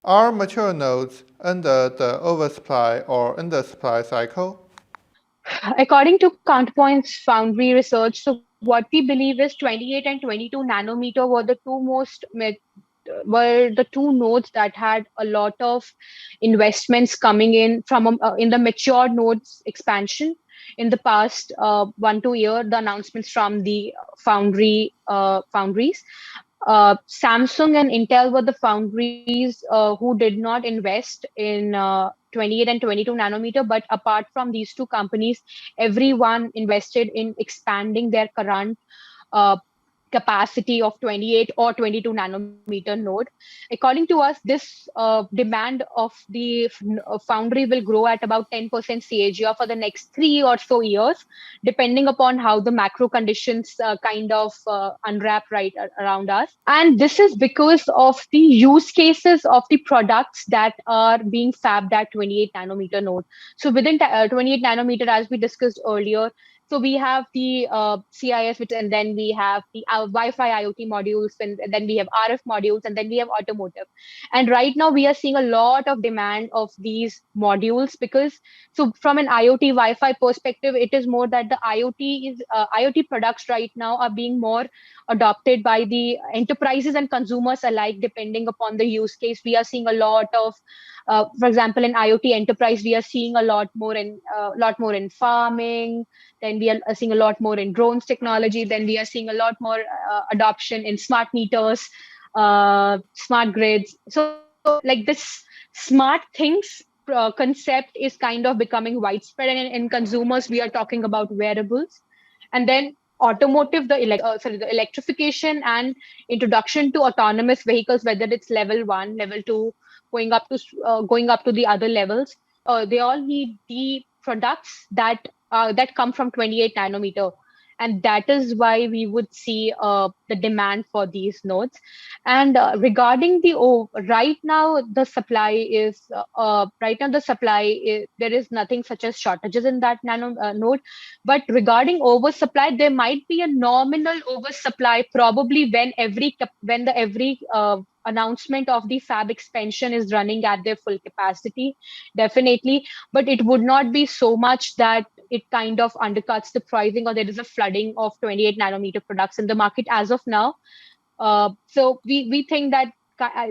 Are mature nodes under the oversupply or undersupply cycle? According to Counterpoint's Foundry research, so what we believe is 28 and 22 nanometer were the two nodes that had a lot of investments coming in from in the mature nodes expansion in the past 1 2 year. The announcements from the foundries. Samsung and Intel were the foundries who did not invest in 28 and 22 nanometer. But apart from these two companies, everyone invested in expanding their current uh, capacity of 28 or 22 nanometer node. According to us, this demand of the foundry will grow at about 10% CAGR for the next 3 or so years, depending upon how the macro conditions kind of unwrap right around us. And this is because of the use cases of the products that are being fabbed at 28 nanometer node. So within 28 nanometer, as we discussed earlier, so we have the CIS, and then we have the Wi-Fi IoT modules, and then we have RF modules, and then we have automotive. And right now we are seeing a lot of demand of these modules because, so from an IoT Wi-Fi perspective, it is more that the IoT products right now are being more adopted by the enterprises and consumers alike, depending upon the use case. We are seeing a lot of, for example, in IoT enterprise, we are seeing a lot more in farming. Then we are seeing a lot more in drones technology. Then we are seeing a lot more adoption in smart meters, smart grids. So like this smart things concept is kind of becoming widespread. And in consumers, we are talking about wearables. And then automotive, the electrification and introduction to autonomous vehicles, whether it's level 1, level 2, going up to the other levels. They all need the products that come from 28 nanometer, and that is why we would see the demand for these nodes. And regarding right now the supply is there is nothing such as shortages in that nano node. But regarding oversupply, there might be a nominal oversupply probably when the every announcement of the fab expansion is running at their full capacity, definitely. But it would not be so much that it kind of undercuts the pricing, or there is a flooding of 28 nanometer products in the market as of now. So we think that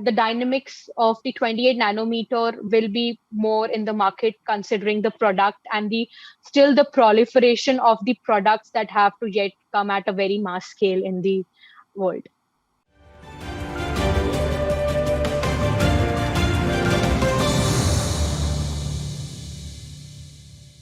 the dynamics of the 28 nanometer will be more in the market, considering the product and the still the proliferation of the products that have to yet come at a very mass scale in the world.